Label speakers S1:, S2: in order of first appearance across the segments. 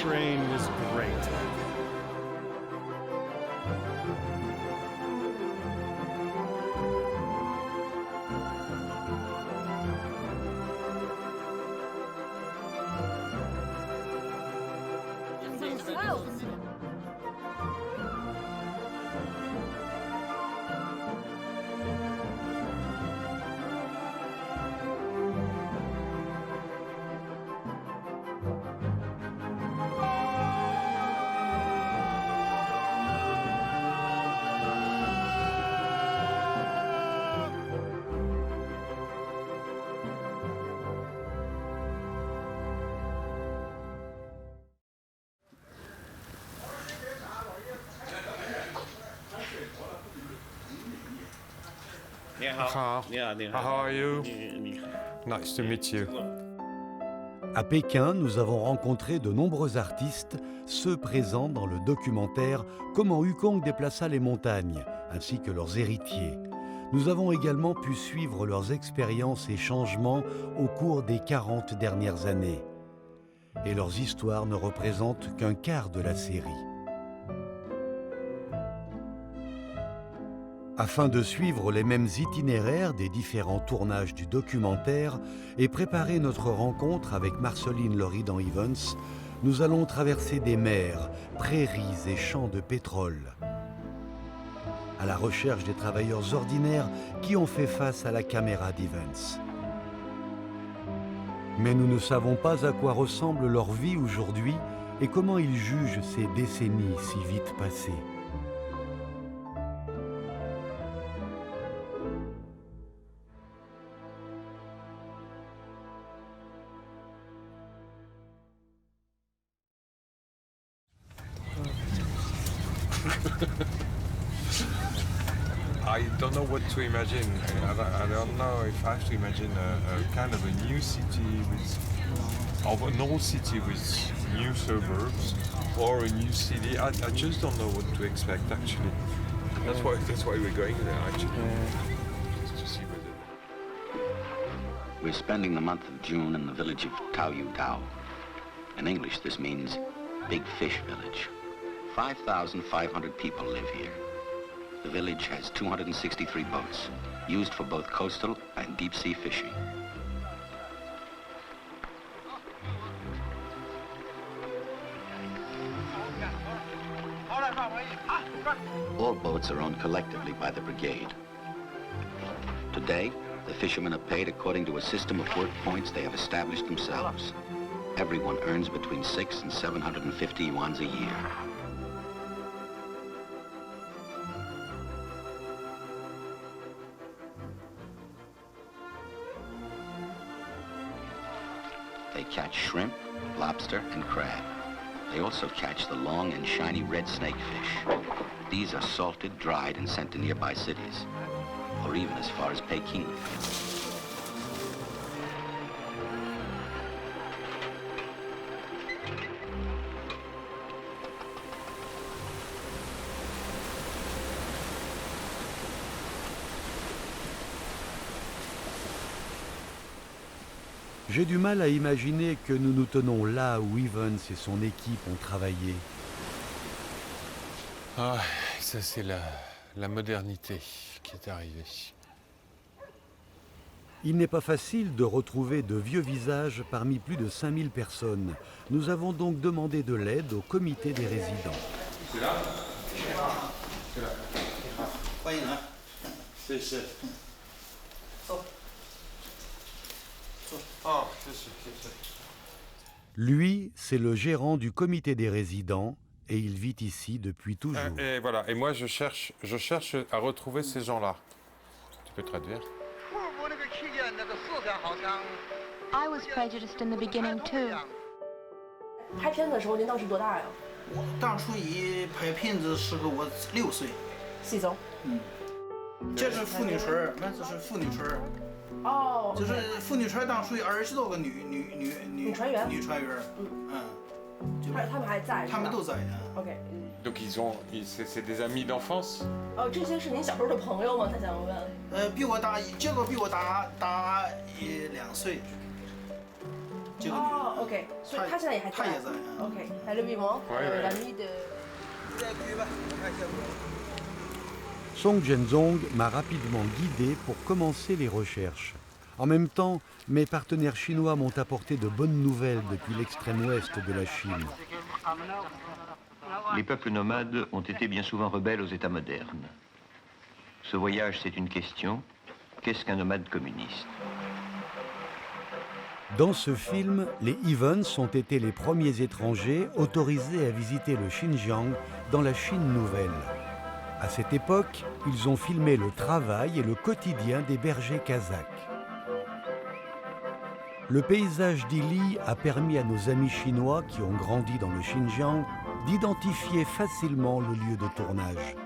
S1: train was great.
S2: How are you? Nice to meet you.
S3: À Pékin, nous avons rencontré de nombreux artistes, ceux présents dans le documentaire Comment Yukong déplaça les montagnes, ainsi que leurs héritiers. Nous avons également pu suivre leurs expériences et changements au cours des 40 dernières années. Et leurs histoires ne représentent qu'un quart de la série. Afin de suivre les mêmes itinéraires des différents tournages du documentaire et préparer notre rencontre avec Marceline Loridan-Evans, nous allons traverser des mers, prairies et champs de pétrole, à la recherche des travailleurs ordinaires qui ont fait face à la caméra d'Evans. Mais nous ne savons pas à quoi ressemble leur vie aujourd'hui et comment ils jugent ces décennies si vite passées.
S2: I don't know what to imagine. I don't know if I have to imagine a kind of a new city of an old city with new suburbs or a new city. I just don't know what to expect actually. That's why we're going there actually. Just to see whether.
S4: We're spending the month of June in the village of Taoyu Dao. In English, this means Big Fish Village. 5,500 people live here. The village has 263 boats, used for both coastal and deep-sea fishing. All boats are owned collectively by the brigade. Today, the fishermen are paid according to a system of work points they have established themselves. Everyone earns between 600 and 750 yuans a year. They catch shrimp, lobster, and crab. They also catch the long and shiny red snakefish. These are salted, dried, and sent to nearby cities, or even as far as Peking.
S3: J'ai du mal à imaginer que nous nous tenons là où Evans et son équipe ont travaillé.
S2: Ah, ça c'est la modernité qui est arrivée.
S3: Il n'est pas facile de retrouver de vieux visages parmi plus de 5000 personnes. Nous avons donc demandé de l'aide au comité des résidents.
S2: C'est là? C'est là. C'est. Oh,
S3: Lui, c'est le gérant du comité des résidents et il vit ici depuis toujours.
S2: Et voilà, et moi je cherche à retrouver ces gens-là. Tu peux traduire?
S5: I was prejudiced in the beginning too.
S6: 拍片子的时候您当时多大呀？
S7: 我当初拍片子时候我6岁。
S6: 细走。
S7: 这是妇女村，那这是妇女村。
S6: 哦。
S7: 就是妇女村当初有20多个女
S6: 船员。
S7: 女船员。
S6: 他们还在。
S7: 他们都在呀。
S6: OK。
S2: Donc c'est des amis d'enfance.
S6: 哦，这些是您小时候的朋友吗？他想问。
S7: 比我大，这个比我大1、2岁。这个女
S6: 哦
S7: 的。
S6: ，OK，所以他现在也还在。
S7: 她也在。
S6: OK，係你邊個？Ouais, la
S2: ouais.
S6: nuit de。
S7: 再举吧，我看一下。
S3: Song Zhenzong m'a rapidement guidé pour commencer les recherches. En même temps, mes partenaires chinois m'ont apporté de bonnes nouvelles depuis l'extrême ouest de la Chine.
S1: Les peuples nomades ont été bien souvent rebelles aux États modernes. Ce voyage, c'est une question. Qu'est-ce qu'un nomade communiste?
S3: Dans ce film, les Evans ont été les premiers étrangers autorisés à visiter le Xinjiang dans la Chine nouvelle. À cette époque, ils ont filmé le travail et le quotidien des bergers kazakhs. Le paysage d'Ili a permis à nos amis chinois qui ont grandi dans le Xinjiang d'identifier facilement le lieu de tournage.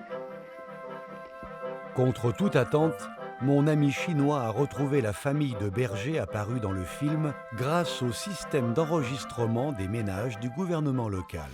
S3: Contre toute attente, mon ami chinois a retrouvé la famille de bergers apparue dans le film grâce au système d'enregistrement des ménages du gouvernement local.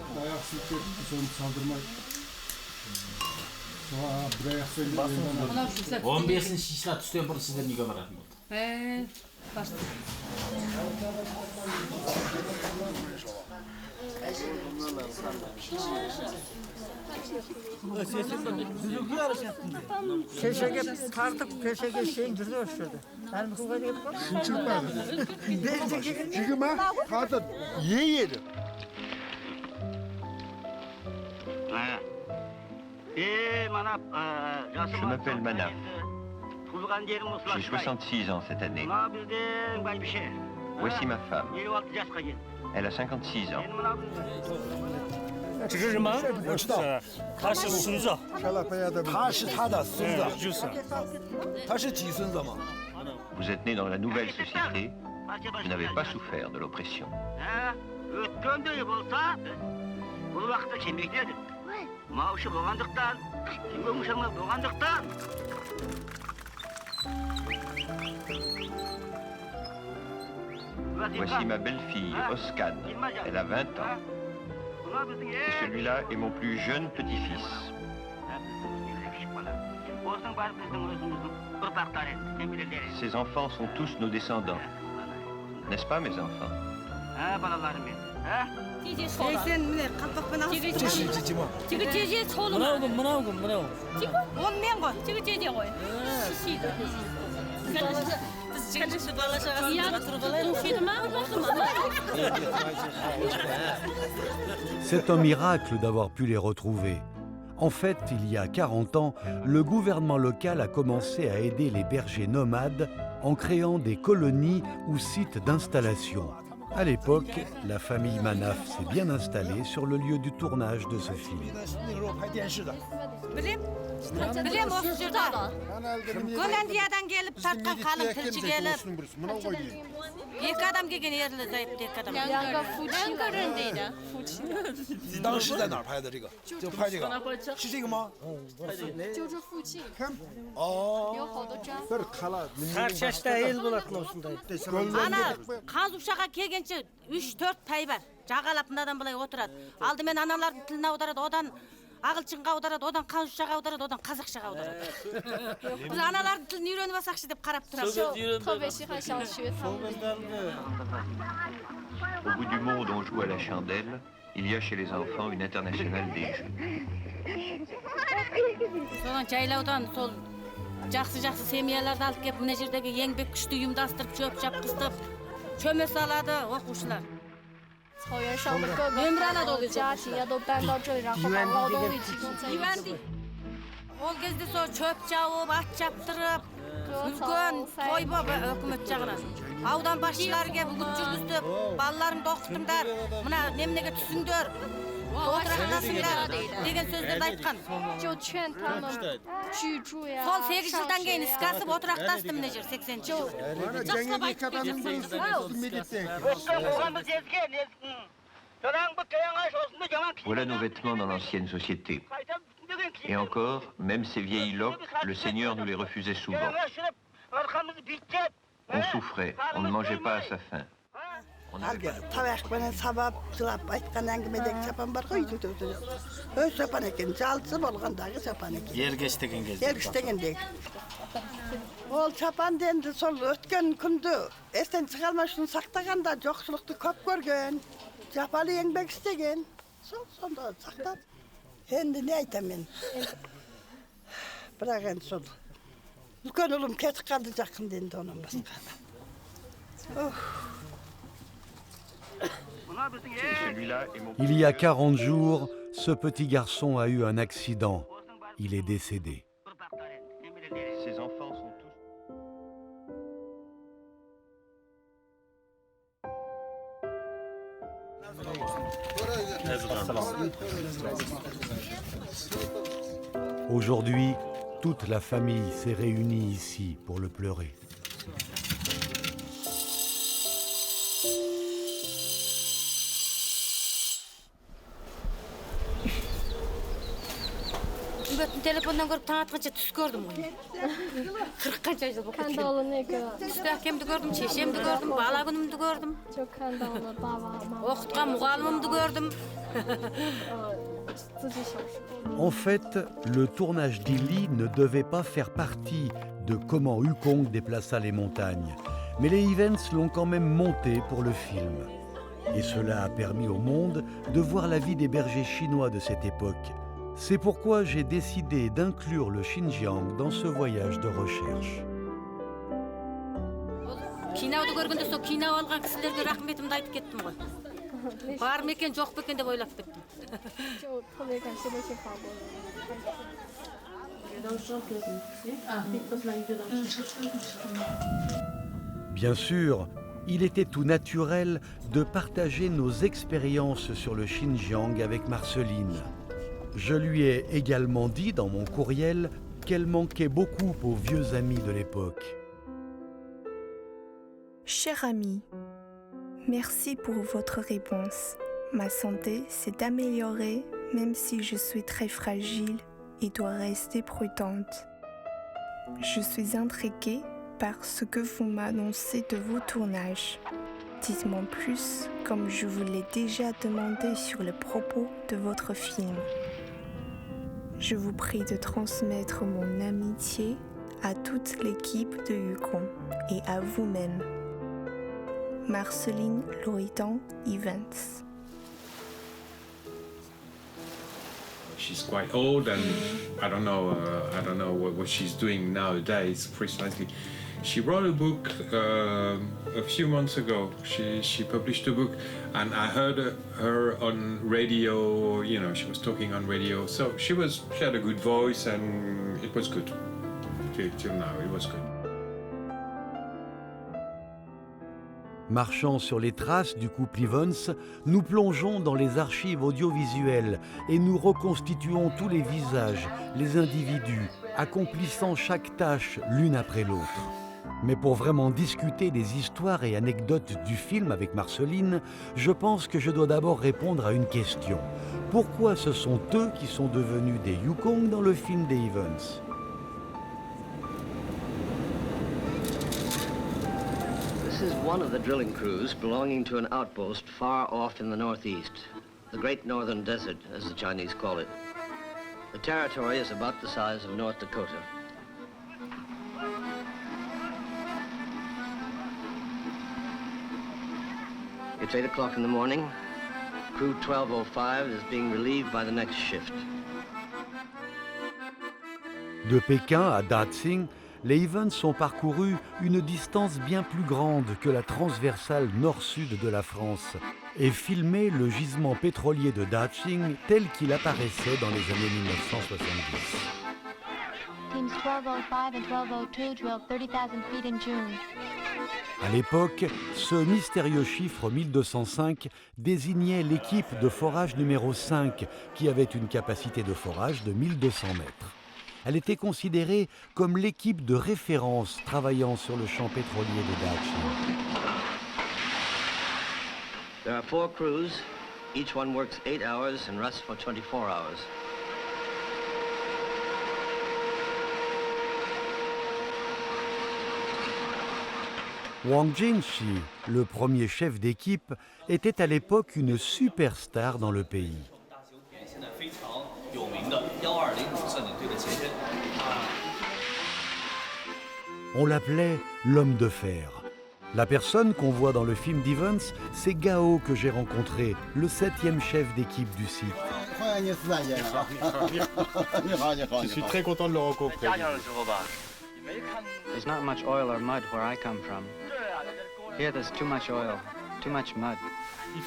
S8: Köşege tartıp köşege şeyin gözü ölçürdü. Ben bu kadar yapmam.
S9: 지금 가서 예예를.
S1: Je m'appelle Manaf. J'ai 66 ans cette année. Voici ma femme. Elle a 56 ans.
S10: 这个人吗？我知道，他是孙子，
S9: 他是他的孙子，
S10: 就是。
S9: 他是几孙子嘛？
S1: Vous êtes né dans la nouvelle société. Vous n'avez pas souffert de l'oppression. Voici ma belle-fille, Oscan. Elle a 20 ans. Et celui-là est mon plus jeune petit-fils. Ces enfants sont tous nos descendants. N'est-ce pas, mes enfants?
S9: 这是几几嘛？
S10: 这个姐姐抽了吗？没拿过。我没过，这个姐姐我，细的。
S3: C'est un miracle d'avoir pu les retrouver. En fait, il y a 40 ans, le gouvernement local a commencé à aider les bergers nomades en créant des colonies ou sites d'installation. À l'époque, la famille Manaf s'est bien installée sur le lieu du tournage de ce film.
S9: 那个时候拍电视的。
S8: Bilem o şurada. Gollandiya'dan gelip tartkan kalın tırcı gelip iki adam gelgen yerli zayıf tek adam.
S5: 两个人的。
S9: 你当时在哪儿拍的这个？就拍这个，是这个吗？
S5: 就这附近
S9: 哦。
S5: 有好多张。
S10: Kaç yaşta el bulakın olsun da.
S8: Ana kaz uşağa kelgençe 3-4 pay var. Жагалап мынадан былай отырады. Алдымен аналардың тілін аударады, одан ағылшынға аударады, одан каз ушаға аударады, одан қазақшаға аударады. Біз аналардың тілін үйреніп алсақшы деп қарап тұрамыз.
S5: 就特别喜欢想学他们。
S1: Au bout du monde, on joue à la chandelle. Il y a chez les enfants une internationale des jeux.
S8: Solan жайлаудан сол жақсы семьяларды алып келіп мына жердегі еңбек күшті ұйымдастырып шөп шапқызтып шөме салады оқушылар.
S5: 草原上的各个家庭呀都搬到这里，然后把劳动力集中在一起。
S8: Ол кезде сол шөп жауып, ат жаптырып, үлкен той болып өкімет жағынан. Аудан басшылары келіп үгіт жүргізіп, балаларыңды оқытыңдар, мына немнеге түсіңдер, отырақтасыңдар деген сөздерді айтқан.
S5: 就劝他们居住呀。
S8: Сол 8 жылдан кейін іске асып отырақтасты мына жер 80 жыл.
S9: Жақсылап айтып
S1: Voilà nos vêtements dans l'ancienne société. Et encore, même ces vieilles loques, le Seigneur nous les refusait souvent. On souffrait, on ne mangeait pas à sa faim.
S11: Әлгі табақпенен сабап, жылап айтқан әңгімедегі шапан бар ғой, өз шапан екен, жалсы болғандағы шапан екен.
S7: Ергештеген кезде.
S11: Ергештегендегі. Ол шапан енді сол өткен күнді естен шығармаш үшін сақтағанда жоқшылықты көп көрген, жапалы еңбек істеген. Сонда сақтап. Енді не айтам мен? Бірақ енді сол. Үлкен ұлым кетіп қалды жақында енді оның басқа.
S3: Il y a 40 jours, ce petit garçon a eu un accident. Il est décédé.
S1: Ses enfants sont
S3: Aujourd'hui, toute la famille s'est réunie ici pour le pleurer.
S8: Telefondan görüp tanıtınca түс көрдüm onu. 40 қанша жыл болып кеткен. Түсті әкемді көрдім, шешемді көрдім, бала күнімді көрдім. Оқытқан мұғалімімді көрдім.
S3: En fait, le tournage d'Ili ne devait pas faire partie de comment Yukong déplaça les montagnes. Mais les Evans l'ont quand même monté pour le film. Et cela a permis au monde de voir la vie des bergers chinois de cette époque. C'est pourquoi j'ai décidé d'inclure le Xinjiang dans ce voyage de recherche.
S8: Кинауды көргенде сол кинау алған кісілерге рахметімді айтып кеттім ғой. Бар ма екен, жоқ па екен деп ойлап кеттім.
S3: Bien sûr, il était tout naturel de partager nos expériences sur le Xinjiang avec Marceline. Je lui ai également dit dans mon courriel qu'elle manquait beaucoup aux vieux amis de l'époque.
S12: Cher ami, merci pour votre réponse. Ma santé s'est améliorée même si je suis très fragile et dois rester prudente. Je suis intriguée par ce que vous m'annoncez de vos tournages. Dites-moi plus, comme je vous l'ai déjà demandé sur le propos de votre film. Je vous prie de transmettre mon amitié à toute l'équipe de Yukong et à vous-même. Marceline Loritan Evans.
S2: She's quite old, and I don't know what she's doing nowadays precisely. She wrote a book a few months ago. She published a book, and I heard her on radio. You know, she was talking on radio, so she had a good voice, and it was good. Till now, it was good.
S3: Marchant sur les traces du couple Evans, nous plongeons dans les archives audiovisuelles et nous reconstituons tous les visages, les individus, accomplissant chaque tâche l'une après l'autre. Mais pour vraiment discuter des histoires et anecdotes du film avec Marceline, je pense que je dois d'abord répondre à une question. Pourquoi ce sont eux qui sont devenus des Yukong dans le film des Evans ?
S13: This is one of the drilling crews belonging to an outpost far off in the northeast, the Great Northern Desert, as the Chinese call it. The territory is about the size of North Dakota. It's 8 o'clock in the morning. Crew 1205 is being relieved by the next shift.
S3: De Pékin à Daqing, les Evans ont parcouru une distance bien plus grande que la transversale nord-sud de la France et filmé le gisement pétrolier de Daqing tel qu'il apparaissait dans les années 1970.
S14: Teams 1205 and 1202 drilled 30,000 feet in June.
S3: À l'époque, ce mystérieux chiffre 1205 désignait l'équipe de forage numéro 5 qui avait une capacité de forage de 1200 mètres. Elle était considérée comme l'équipe de référence travaillant sur le champ pétrolier de Daqing.
S13: There are 4 crews. Each one works 8 hours and rests for 24 hours.
S3: Wang Jingxi, le premier chef d'équipe, était à l'époque une superstar dans le pays. On l'appelait l'homme de fer. La personne qu'on voit dans le film d'Evans, c'est Gao que j'ai rencontré, le 7e chef d'équipe du site.
S2: Je suis très content de le rencontrer.
S15: There's not much oil or mud where I come from. Here there's too much oil, too much mud.
S2: Il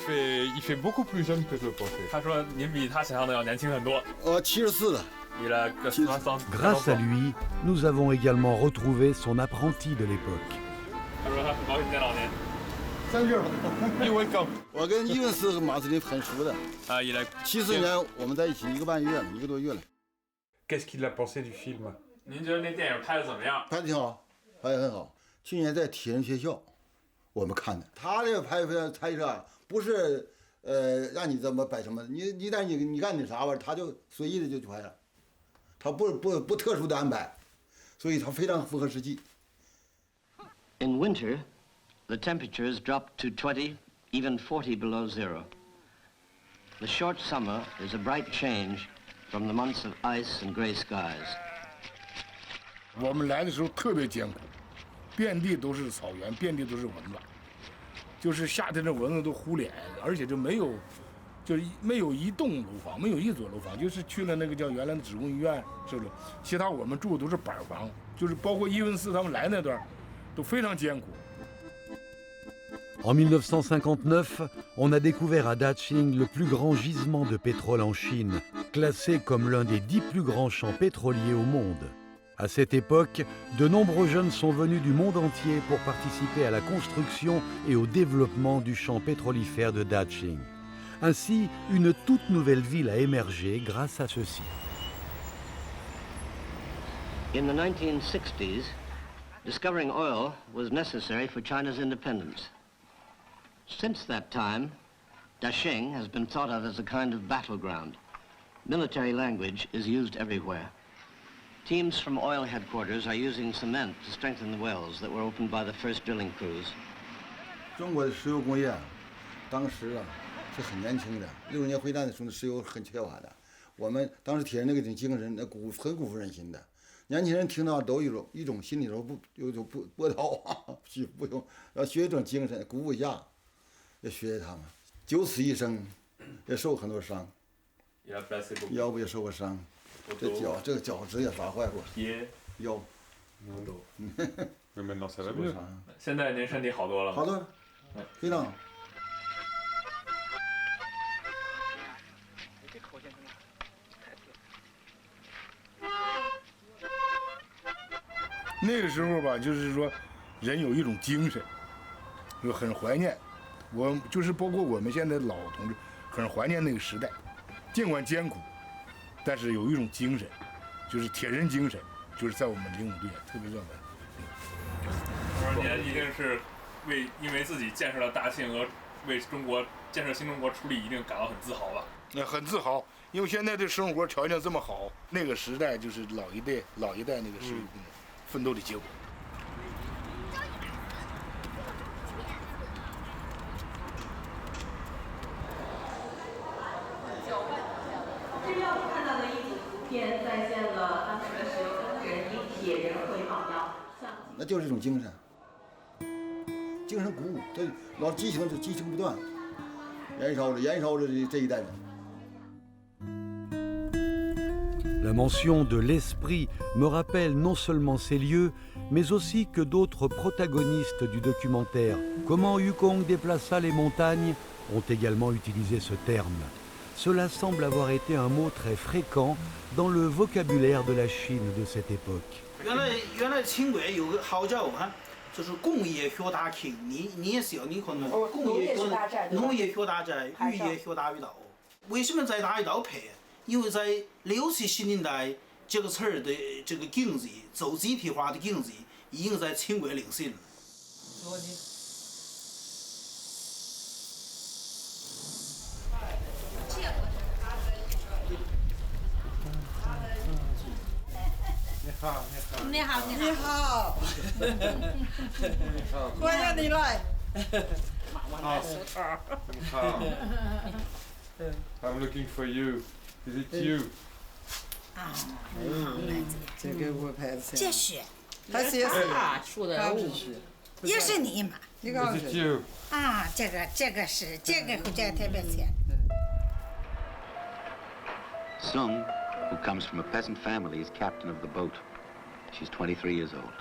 S2: fait beaucoup plus jeune que je le pensais.
S3: Grâce à lui, nous avons également retrouvé son apprenti de l'époque.
S2: You're welcome.
S9: 我跟伊文斯和马斯林很熟的。74年我们在一起1个半月了，1个多月了。
S2: Qu'est-ce qu'il a pensé du film?
S16: 您觉得那电影拍的怎么样？
S9: 拍的挺好，拍的很好。去年在铁人学校，我们看的。他这个拍摄啊，不是让你怎么摆什么，你干点啥吧，他就随意的就拍了，他不特殊的安排，所以他非常符合实际。
S13: In winter, the temperatures drop to 20, even 40 below zero. The short summer is a bright change from the months of ice and gray skies.
S17: 我们来的时候特别艰苦，遍地都是草原，遍地都是蚊子，就是夏天的蚊子都呼脸，而且就没有一栋楼房，没有一所楼房，就是去了那个叫原来的职工医院，是不是？其他我们住的都是板房，就是包括伊文斯他们来那段，都非常艰苦。
S3: En 1959, on a découvert à Daqing le plus grand gisement de pétrole en Chine, classé comme l'un des 10 plus grands champs pétroliers au monde. À cette époque, de nombreux jeunes sont venus du monde entier pour participer à la construction et au développement du champ pétrolifère de Daqing. Ainsi, une toute nouvelle ville a émergé grâce à ceci.
S13: In the 1960s, discovering oil was necessary for China's independence. Since that time, Daqing has been thought of as a kind of battleground. Military language is used everywhere. Teams from oil headquarters are using cement to strengthen the wells that were opened by the first drilling crews.
S9: 中国的石油工业，当时啊是很年轻的。60年会战的时候，石油很缺乏的。我们当时铁人那个精神，很鼓舞人心的。年轻人听到都有一种心里头有种波涛啊，不用要学一种精神，鼓舞一下，要学他们。九死一生，也受很多伤，腰部也受过伤。 这个脚趾也划坏过，腰，Maintenant
S2: ça va mieux.
S16: 现在您身体好多了吗？
S9: 好多了，非常好。
S17: 那个时候吧，就是说，人有一种精神，就很怀念。我就是包括我们现在老同志，很怀念那个时代，尽管艰苦。 但是有一种精神，就是铁人精神，就是在我们灵武队特别热门。
S16: 我说您一定是因为自己建设了大庆和为中国建设新中国出力，一定感到很自豪吧？
S17: 很自豪，因为现在的生活条件这么好，那个时代就是老一代那个是奋斗的结果。
S6: 再现了当时的石油工人以铁人为榜样，
S9: 那就是一种精神，精神鼓舞，这老激情不断，燃烧着这一代人。
S3: La mention de l'esprit me rappelle non seulement ces lieux, mais aussi que d'autres protagonistes du documentaire Comment Yukong déplaça les montagnes ont également utilisé ce terme. Cela semble avoir été un mot très fréquent dans le vocabulaire de la Chine de cette époque.
S7: 原来轻轨有个号叫啊，就是工业学大庆，你也是要你可能农业学大寨、渔业学大鱼道。为什么在大鱼道拍？因为在60、70年代这个词儿的这个经济走集体化的经济已经在轻轨领先了。
S2: 你
S8: 你好，
S11: 你好，欢迎你来。
S2: I'm looking for you. Is it you?
S11: 这个我拍的。
S18: 这是，
S11: 还是也是
S18: 说的也是你嘛？
S11: 你看
S2: Is it you?
S18: 啊，这个是这个回家特别甜。
S4: Sung, who comes from a peasant family, is captain of the boat. She's 23 years old.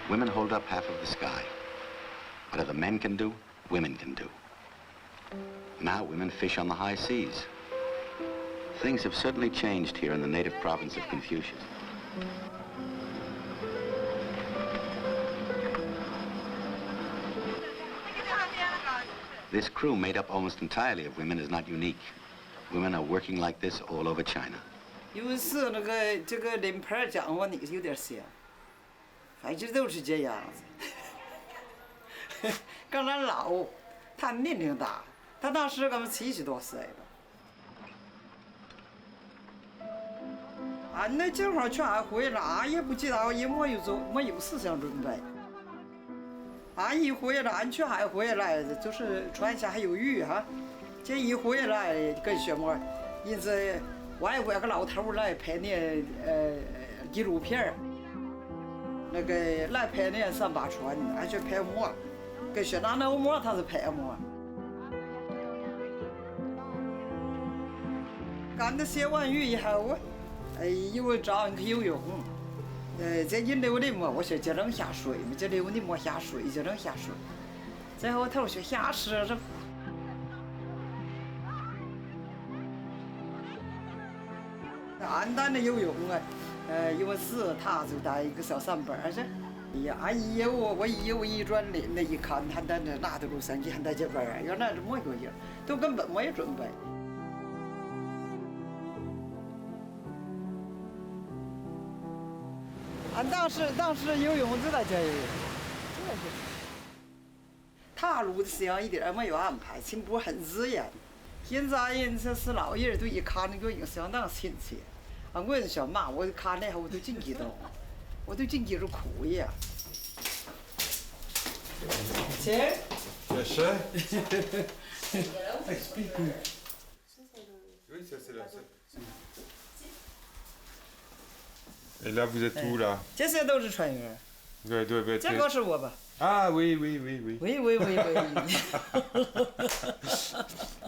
S4: Women hold up half of the sky. Whatever men can do, women can do. Now women fish on the high seas. Things have certainly changed here in the native province of Confucius. This crew, made up almost entirely of women, is not unique. Women are working like this all over China.
S11: 有时那个这个临牌讲话那个有点像，反正都是这样子。跟俺老，他年龄大，他当时俺们70多岁了。俺那正好全回来，俺也不知道，也没有思想准备。 俺一回来，俺全还回来，就是船下还有鱼哈。这一回来跟学么，因此外国个老头来拍那纪录片那个来拍那3把船，俺去拍馍，跟学那馍他是拍馍。干的写完鱼以后，因为找人去游泳。 这一溜的嘛，我说这能下水嘛？这溜的没下水，就能下水。最后头说下水这，俺单的游泳啊，因为是他就带一个小三板去。哎呀，俺一游我一游一转的，那一看他在那拉的路上去，还在这边儿，原来是没有人，都根本没有准备。 俺当时游泳就在这里，踏路的时候一点儿没有安排，情况很自然。现在人这是老人都一看那个游相当亲切。俺我说妈，我看那后我都真激动，我都真觉着苦呀。Tiens.
S2: Explique-nous. Oui, ça c'est là. Et là, vous êtes où là?
S11: 这些都是船员。
S2: 对对对。
S11: 这个是我吧
S2: ？Ah oui oui oui oui.
S11: Oui oui oui oui.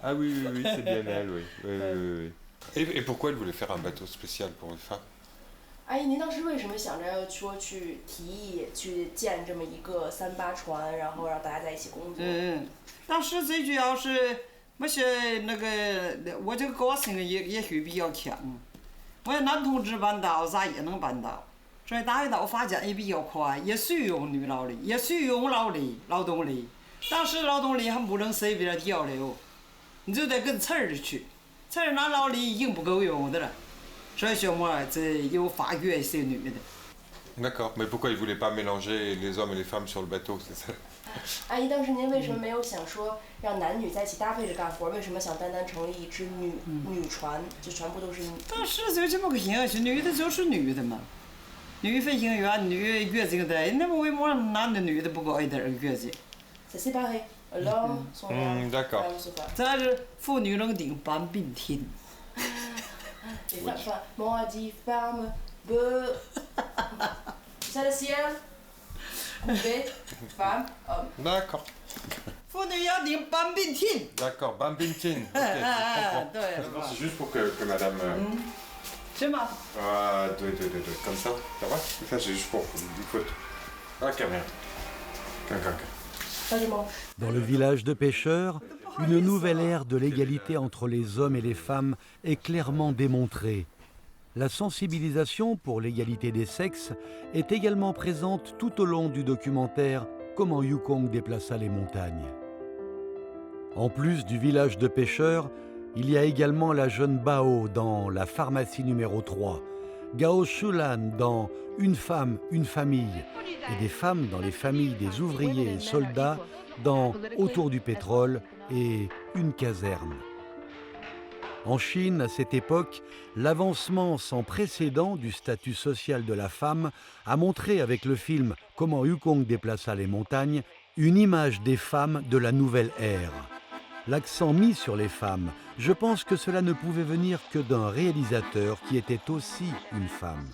S2: Ah oui oui oui, c'est bien elle, oui. Oui oui oui. Et pourquoi elle voulait faire un bateau spécial pour les femmes?
S19: 阿姨，您当时为什么想着说去提议去建这么一个3-8船，然后让大家在一起工作？
S11: 当时最主要是我是那个我这个个性也许比较强。 我要男同志办到，啥也能办到。所以大鱼岛发展也比较快，也需要女劳力，也需要劳动力。当时劳动力还不能随便调流，你就得跟词儿去，词儿拿劳力已经不够用的了。所以说嘛，这有发掘一些女的。
S2: D'accord, mais pourquoi ils voulaient pas mélanger les hommes et les femmes sur le bateau, c'est ça?
S19: 阿姨，当时您为什么没有想说让男女在一起搭配着干活？为什么想单单成立一支女船，就全部都是女？
S11: 当时就这么个兴趣，女的就是女的嘛，女飞行员、女月经队，那么为什么男的女的不搞一点月经？C'est
S19: séparé. L'homme, son homme,
S2: d'accord.
S11: 这是妇女能顶半边天。
S19: Moi dit femme, be. C'est le ciel. Coupé, femme, homme.
S2: D'accord.
S11: 妇女要顶半边天。
S2: D'accord, Bambintin. Ok, je comprends. C'est juste pour que madame.
S11: C'est ma.
S2: Ah, deux, comme ça, ça va? Ça, c'est juste pour une photo. Ah, caméra.
S3: Dans le village de pêcheurs, une nouvelle ère de l'égalité entre les hommes et les femmes est clairement démontrée. La sensibilisation pour l'égalité des sexes est également présente tout au long du documentaire Comment Yukong déplaça les montagnes. En plus du village de pêcheurs, il y a également la jeune Bao dans La pharmacie numéro 3, Gao Shulan dans Une femme, une famille, et des femmes dans les familles des ouvriers et soldats dans Autour du pétrole et Une caserne. En Chine, à cette époque, l'avancement sans précédent du statut social de la femme a montré avec le film Comment Yukong déplaça les montagnes une image des femmes de la nouvelle ère. L'accent mis sur les femmes, je pense que cela ne pouvait venir que d'un réalisateur qui était aussi une femme.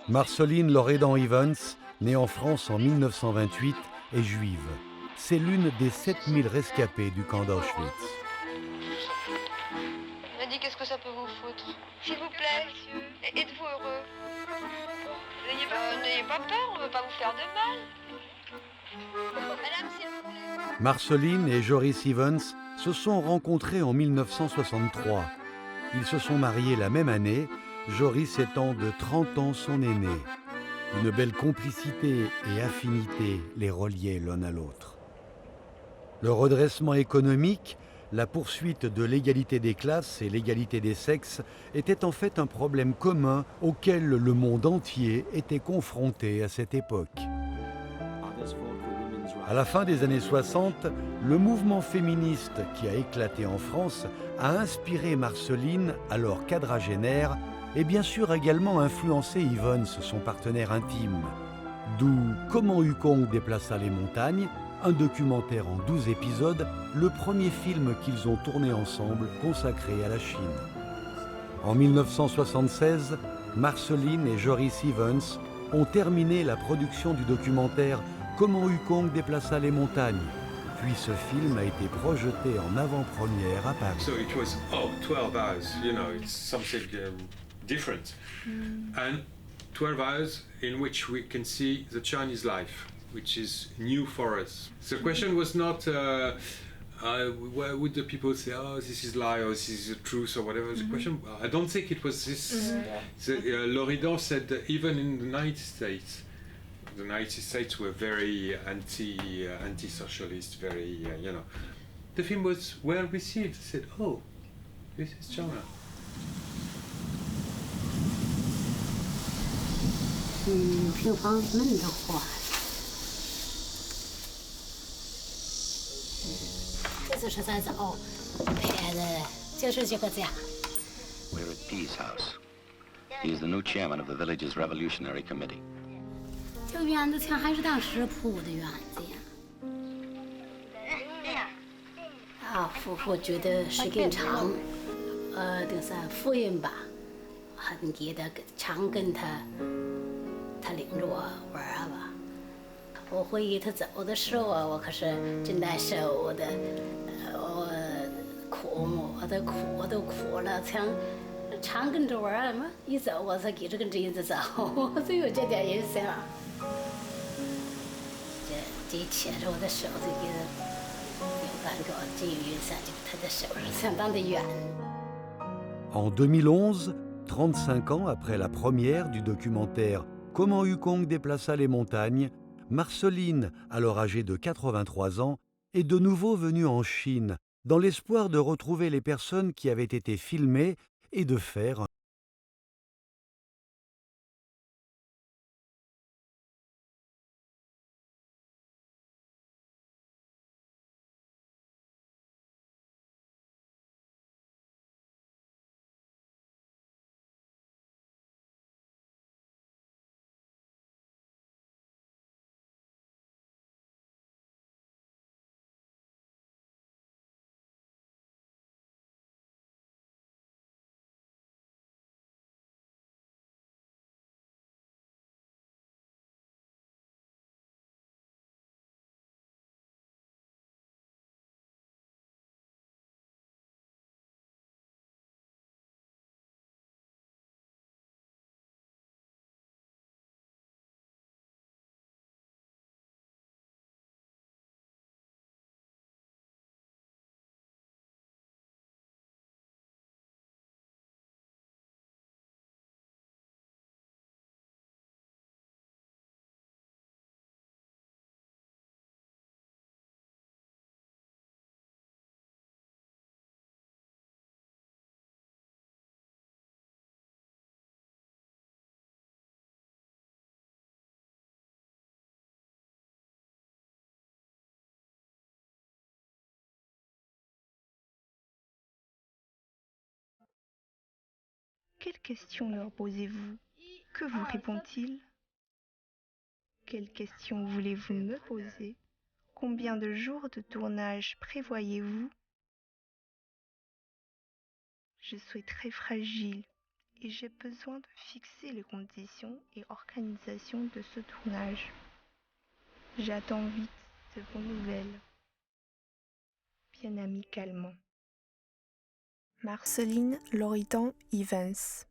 S3: Marceline Loredan Evans, née en France en 1928, est juive. C'est l'une des 7000 rescapées du camp d'Auschwitz.
S20: On m'a dit qu'est-ce que ça peut vous foutre. S'il vous plaît, monsieur, êtes-vous heureux? N'ayez pas peur, on ne veut pas vous faire de mal. Madame, s'il vous plaît.
S3: Marceline et Joris Evans se sont rencontrés en 1963. Ils se sont mariés la même année, Joris étant de 30 ans son aîné. Une belle complicité et affinité les reliaient l'un à l'autre. Le redressement économique, la poursuite de l'égalité des classes et l'égalité des sexes était en fait un problème commun auquel le monde entier était confronté à cette époque. À la fin des années 60, le mouvement féministe qui a éclaté en France a inspiré Marceline, alors quadragénaire, et bien sûr également influencé Evans, son partenaire intime. D'où Comment Yukong déplaça les montagnes, un documentaire en 12 épisodes, le premier film qu'ils ont tourné ensemble consacré à la Chine. En 1976, Marceline et Joris Evans ont terminé la production du documentaire Comment Yukong déplaça les montagnes. Puis ce film a été projeté en avant-première à Paris.
S2: So it was 12 hours, you know, it's something different. And 12 hours in which we can see the Chinese life, which is new for us. The question was not where would the people say, oh, this is lie or this is the truth or whatever. The question, I don't think it was this. Loredan said that even in the United States were very anti-socialist, very, you know. The film was well received. They said, oh, this is China.
S21: 平房门都坏了。这就是咱早拍的，就是这个家。
S4: We're at Dee's house. He's the new chairman of the village's revolutionary committee.
S21: 这个院子墙还是当时铺的院子呀。啊，夫妇觉得时间长，就是福音吧，很给他常跟他领着我玩啊吧。我回忆他走的时候啊，我可是真难受的，我都哭了，常跟着玩嘛，一走我才给这个侄子走，我就有这点印象。这牵着我的手，就给他有感觉，真有印象，就他的手是相当的远。
S3: En 2011, 35 ans après la première du documentaire Comment Yukong déplaça les montagnes, Marceline, alors âgée de 83 ans, est de nouveau venue en Chine, dans l'espoir de retrouver les personnes qui avaient été filmées et de faire un
S12: Quelles questions leur posez-vous? Que vous répond-il? Quelles questions voulez-vous me poser? Combien de jours de tournage prévoyez-vous? Je suis très fragile et j'ai besoin de fixer les conditions et organisation de ce tournage. J'attends vite de vos nouvelles. Bien amicalement. Marceline Loritan Evans.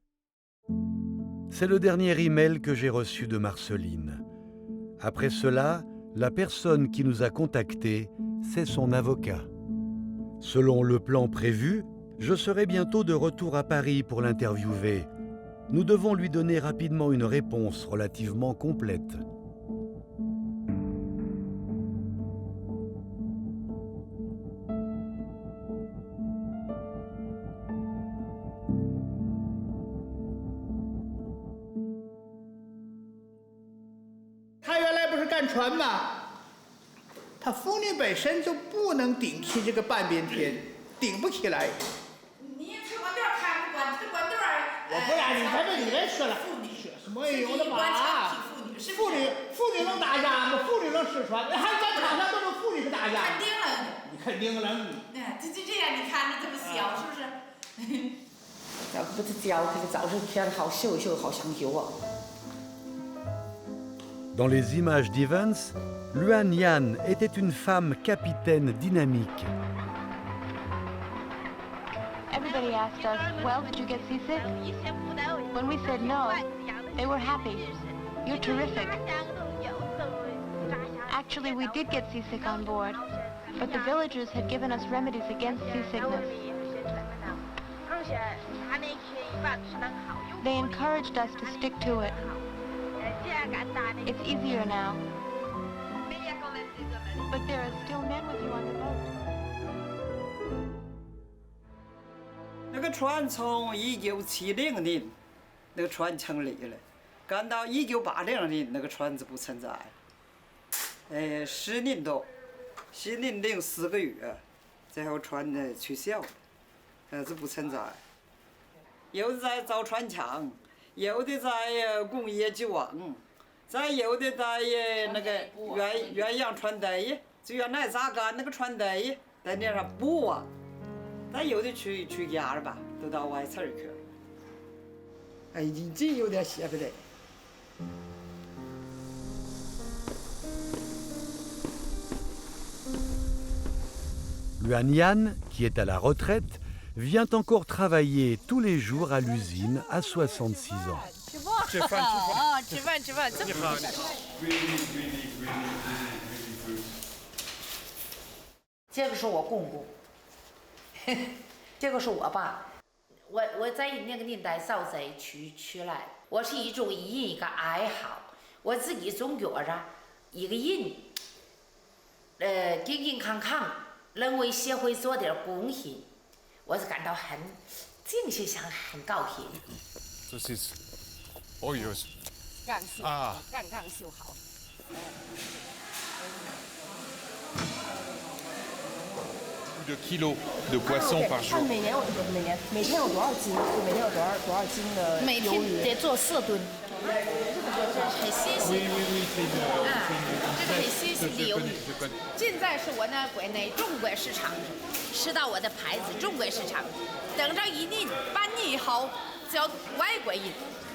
S3: C'est le dernier email que j'ai reçu de Marceline. Après cela, la personne qui nous a contactés, c'est son avocat. Selon le plan prévu, je serai bientôt de retour à Paris pour l'interviewer. Nous devons lui donner rapidement une réponse relativement complète.
S10: 他原来不是干船吗？他风力本身就不能顶起这个半边天，顶不起来。
S18: 你吃管调看不管，这管调
S10: 我不然你看这里面说了，什么有的嘛？妇女能打架吗？妇女能失传？还咱场上都是妇女是打架。
S18: 肯定了。
S10: 你肯定了。
S18: 就这样，你看着这么小，是不是？
S22: 要不是教，可是早上片好秀一秀，好想秀啊。
S3: Dans les images d'Evans, Luan Yan était une femme capitaine dynamique.
S14: Everybody asked us, well, did you get seasick? When we said no, they were happy. You're terrific. Actually, we did get seasick on board, but the villagers had given us remedies against seasickness. They encouraged us to stick to it. It's easier now. But there are still men with you on the boat.
S10: 那个船从1970年那个船成立了，干到1980年那个船子不存在。10年多，10年零4个月，最后船呢取消了，这不存在。有的在造船厂，有的在工业机网。再有的在那个远洋船队，就原来咋干那个船队在那上补啊，再有的去家了吧，都到外村去了。哎，你真有点写不得。
S3: Luan Yan, qui est à la retraite, vient encore travailler tous les jours à l'usine à 66 ans.
S5: 吃饭，这么好。
S22: 这个是我公公，这个是我爸。我在那个年代早在出来，我是一种一个爱好，我自己总觉着一个人，健健康康，能为社会做点贡献，我是感到很精神上很高兴。
S2: 这是。Oh, yours.
S22: 刚修刚修好。
S2: de kilos de poisson par jour.
S19: 每天有多少斤？每天有多少斤的鱿鱼？
S22: 每天得做4吨。
S19: 这很新鲜。
S22: 这是很新鲜的鱿鱼。现在是我那国内中国市场吃到我的牌子，中国市场。等着1年半年以后，叫外国人。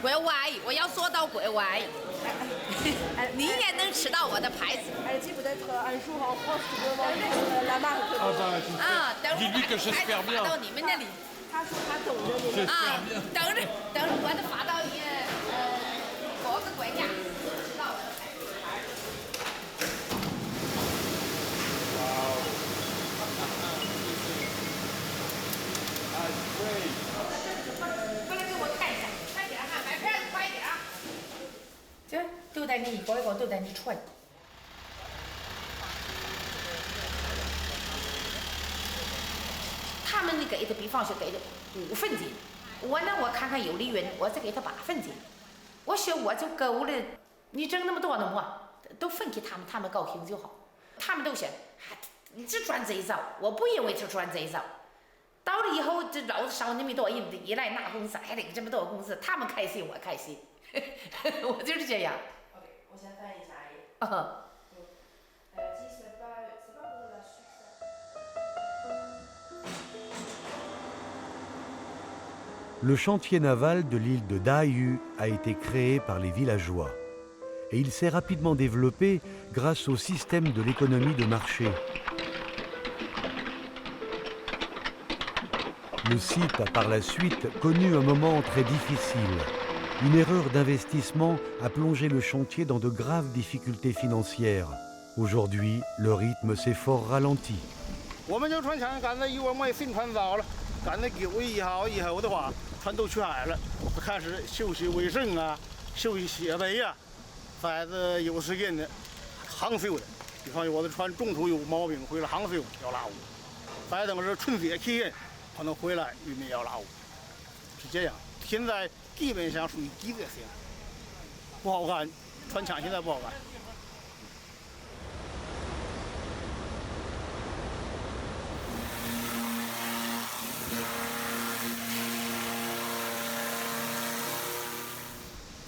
S22: 国外，我要做到国外，你也能吃到我的牌子。
S19: 记不得按数号来马
S22: 啊，等着把牌子发到你们那里。
S19: 他说他等着你。
S22: 啊，等着我的发到各个国家，吃到我的牌子。过来给我看一下。这都在你一个一个都在你传。他们给的，比方说给的5分钱，我呢我看看有利润，我再给他8分钱，我说我就够了，你挣那么多呢么？都分给他们，他们高兴就好。他们都想，你只赚这一招，我不认为只赚这一招，到了以后，这老子少那么多，一来拿工资还得这么多工资，他们开心我开心，我就是这样。
S19: 我先翻译一下阿姨。
S3: Le chantier naval de l'île de Dayu a été créé par les villageois et il s'est rapidement développé grâce au système de l'économie de marché. Le site a par la suite connu un moment très difficile. Une erreur d'investissement a plongé le chantier dans de graves difficultés financières. Aujourd'hui, le rythme s'est fort ralenti.
S7: 我们这船厂刚才1万块新船造了，刚才9月1号的话，船都全了，开始修习卫生啊，修习设备啊，再是有时间的航修的，比方有的船中途有毛病回来航修要拉乌，再等是春节期间可能回来渔民要拉乌，是这样。现在基本上属于季节性，不好干，船厂现在不好干。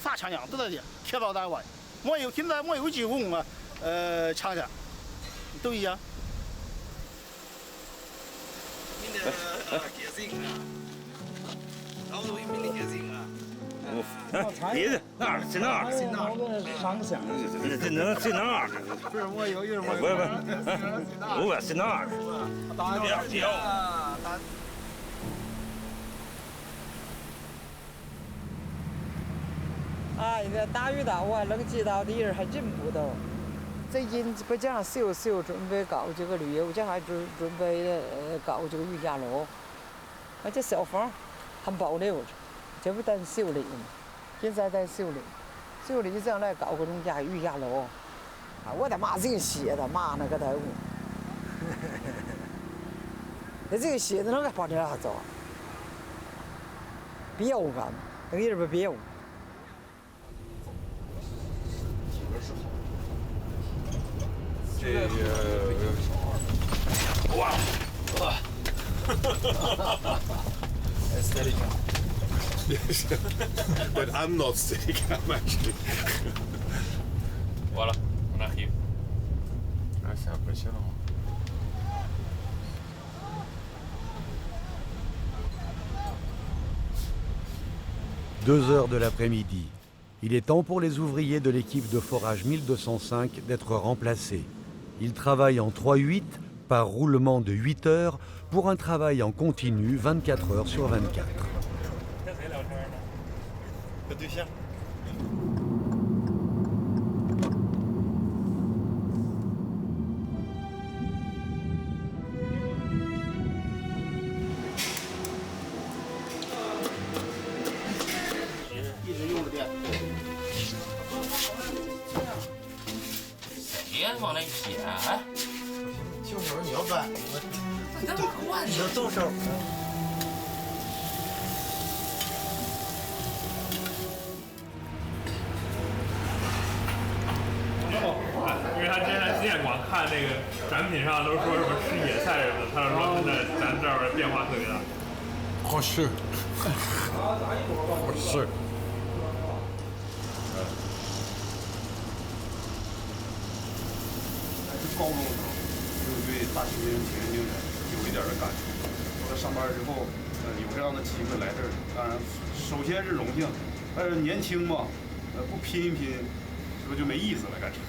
S7: 啥厂厂都在这，铁道单位，现在没有技工啊，厂家都一样。
S1: 别的那儿在那儿，上乡，在那在那儿。不是我有不在那儿。别
S10: 哎，这大鱼大我能接到的人还真不多。最近不讲修准备搞这个旅游，这还准备搞这个瑜伽楼，而且小房还保留着，这不单修理吗？现在在修理将来搞个瑜伽楼，啊，我的妈，这个写的妈那个头，那这个写的那个把你拉走，别我干，那个人不别我。
S2: Wow!
S1: Steadicam.
S2: Yes, but I'm not Steadicam actually.
S16: Voilà, on arrive.
S2: Ah, c'est impressionnant.
S3: Deux heures de l'après-midi. Il est temps pour les ouvriers de l'équipe de forage 1205 d'être remplacés. Ils travaillent en 3-8 par roulement de 8 heures pour un travail en continu 24 heures sur 24.
S16: 因为他之前在纪念馆看那个展品上都说什么吃野菜什么的，他就说现在咱这儿变化特别大。
S2: 好吃，好吃。高中的时候，就对大兴安岭有一点的感触。后来上班之后，有这样的机会来这儿，当然首先是荣幸，但是年轻嘛，不拼一拼，是不是就没意思了？感觉。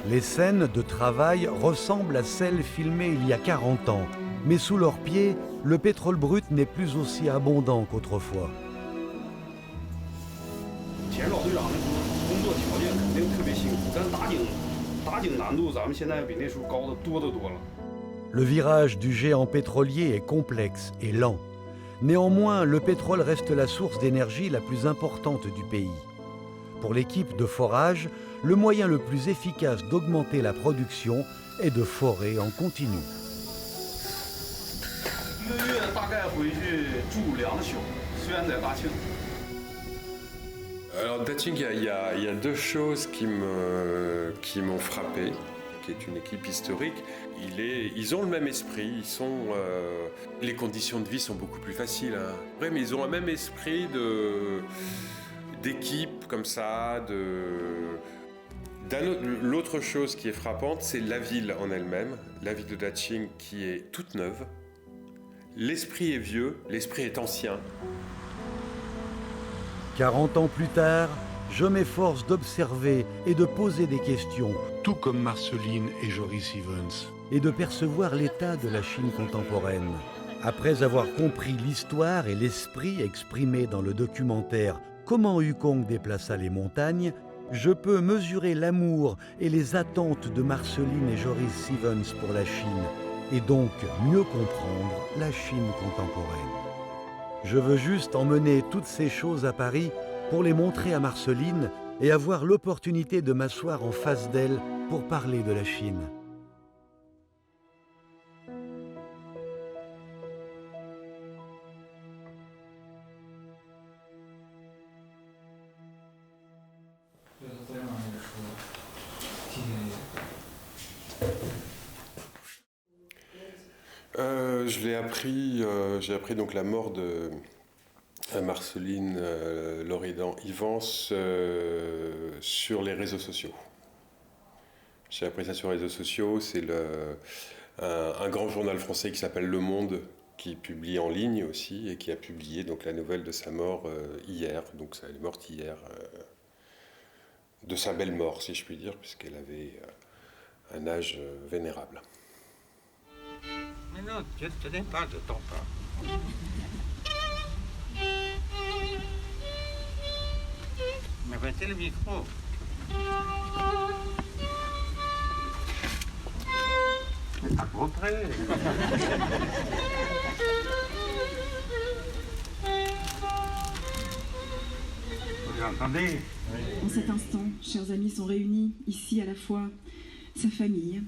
S3: Les scènes de travail ressemblent à celles filmées il y a 40 ans, mais sous leurs pieds, le pétrole brut n'est plus aussi abondant qu'autrefois.
S2: 前老队长那时候工作条件肯定特别辛苦，但打井难度咱们现在比那时候高的多得多了。
S3: Le virage du géant pétrolier est complexe et lent. Néanmoins, le pétrole reste la source d'énergie la plus importante du pays. Pour l'équipe de forage, le moyen le plus efficace d'augmenter la production est de forer en continu.
S13: 筑梁秀，虽然在大庆。
S2: Alors Daching, il y a deux choses qui m'ont frappé, qui est une équipe historique. Ils ont le même esprit, les conditions de vie sont beaucoup plus faciles. Hein. Ouais, mais ils ont un même esprit d'équipe comme ça. L'autre chose qui est frappante, c'est la ville en elle-même, la ville de Daching qui est toute neuve. L'esprit est vieux, l'esprit est ancien.
S3: 40 ans plus tard, je m'efforce d'observer et de poser des questions,
S17: tout comme Marceline et Joris Ivens,
S3: et de percevoir l'état de la Chine contemporaine. Après avoir compris l'histoire et l'esprit exprimés dans le documentaire « Comment Yukong déplaça les montagnes », je peux mesurer l'amour et les attentes de Marceline et Joris Ivens pour la Chine, et donc mieux comprendre la Chine contemporaine. Je veux juste emmener toutes ces choses à Paris pour les montrer à Marceline et avoir l'opportunité de m'asseoir en face d'elle pour parler de la Chine.
S2: J'ai appris donc la mort de Marceline Loridan-Ivens sur les réseaux sociaux. J'ai appris ça sur les réseaux sociaux. C'est un grand journal français qui s'appelle Le Monde qui publie en ligne aussi et qui a publié donc la nouvelle de sa mort hier. Donc elle est morte hier de sa belle mort, si je puis dire, puisqu'elle avait un âge vénérable.
S1: Mais non, je n'ai pas de ton pas. Mais mettez le micro. C'est à peu près. Vous entendez?
S15: En cet instant, chers amis, sont réunis ici à la fois sa famille,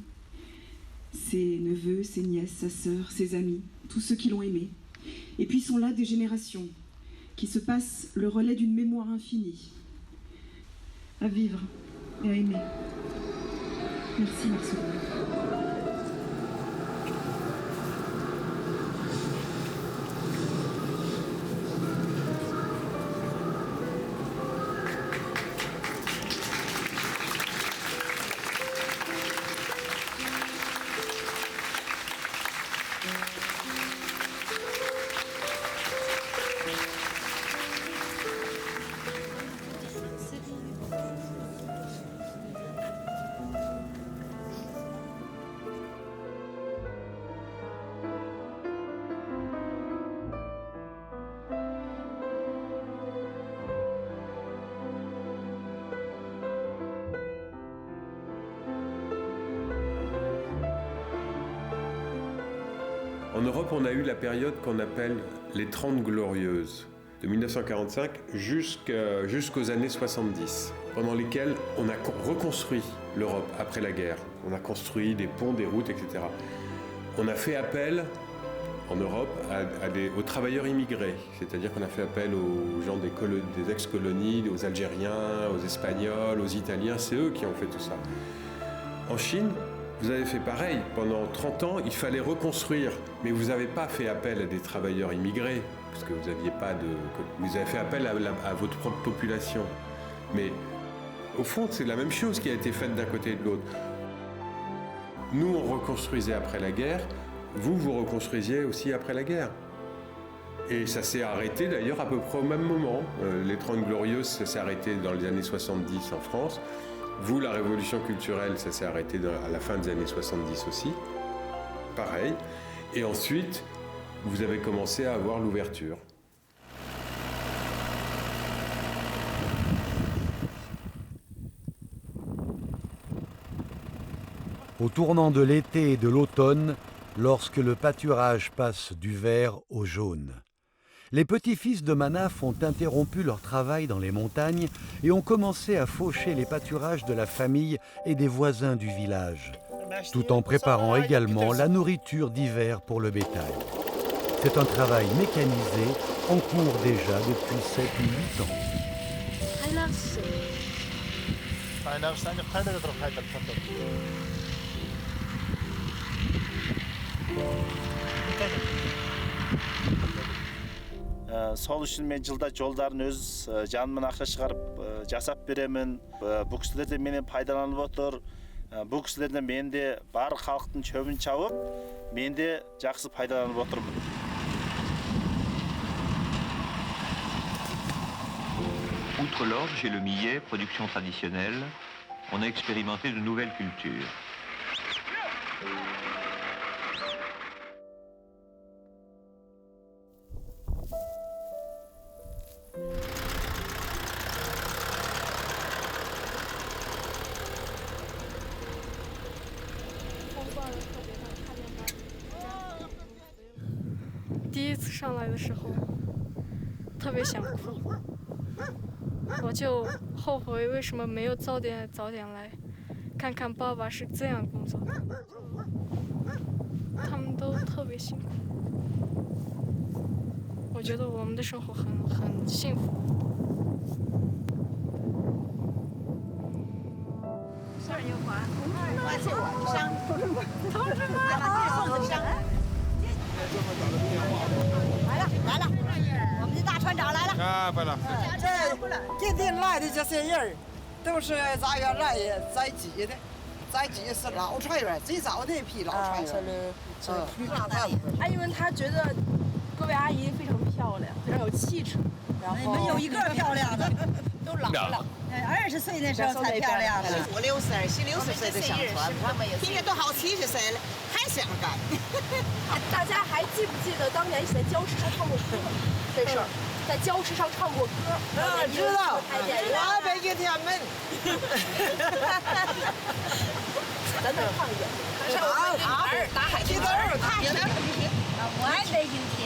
S15: ses neveux, ses nièces, sa sœur, ses amis, tous ceux qui l'ont aimé. Et puis sont là des générations qui se passent le relais d'une mémoire infinie, à vivre et à aimer. Merci Marceline.
S2: En Europe, on a eu la période qu'on appelle les 30 glorieuses, de 1945 jusqu'aux années 70, pendant lesquelles on a reconstruit l'Europe après la guerre. On a construit des ponts, des routes, etc. On a fait appel, en Europe, aux travailleurs immigrés, c'est-à-dire qu'on a fait appel aux gens des ex-colonies, aux Algériens, aux Espagnols, aux Italiens, c'est eux qui ont fait tout ça. En Chine, vous avez fait pareil. Pendant 30 ans, il fallait reconstruire. Mais vous n'avez pas fait appel à des travailleurs immigrés, parce que vous n'aviez pas de... Vous avez fait appel à votre propre population. Mais au fond, c'est la même chose qui a été faite d'un côté et de l'autre. Nous, on reconstruisait après la guerre. Vous reconstruisiez aussi après la guerre. Et ça s'est arrêté d'ailleurs à peu près au même moment. Les 30 Glorieuses, ça s'est arrêté dans les années 70 en France. Vous, la révolution culturelle, ça s'est arrêté à la fin des années 70 aussi. Pareil. Et ensuite, vous avez commencé à avoir l'ouverture.
S3: Au tournant de l'été et de l'automne, lorsque le pâturage passe du vert au jaune. Les petits-fils de Manaf ont interrompu leur travail dans les montagnes et ont commencé à faucher les pâturages de la famille et des voisins du village, tout en préparant également la nourriture d'hiver pour le bétail. C'est un travail mécanisé en cours déjà depuis 7 ou 8 ans.
S6: Сол үшін мен жылда жолдарын өз жанымнан ақша шығарып жасап беремін. Бұл кісілерден менен пайдаланып отыр. Бұл кісілерден мен де бар халықтың шөбін шауып, мен де жақсы пайдаланып отырмын.
S9: Outre l'orge et le millet, production traditionnelle, on a expérimenté de nouvelles cultures.
S23: 第一次上来的时候，特别想哭，我就后悔为什么没有早点来，看看爸爸是这样工作的，他们都特别辛苦，我觉得我们的生活很幸福。
S24: 来了，我们的大船长来了。
S25: 啊，来了。
S10: 这今天来的这些人，都是咱原来载机的，载机是老船员，最早的一批老船员。
S19: 因为他觉得各位阿姨非常漂亮，非常有气质，然后
S24: 没有一个漂亮的，
S19: 都老了。
S24: 20岁那时候才漂亮的
S10: ，5、6岁、60岁的上船，今年都好70岁了，还想干。
S19: 大家还记不记得当年一起在礁石上唱过歌这事儿？在礁石上唱过歌。
S10: 知道，我北京天安门。
S19: 咱再唱一遍。好，
S24: 打海鸡豆，看着。我爱北京天。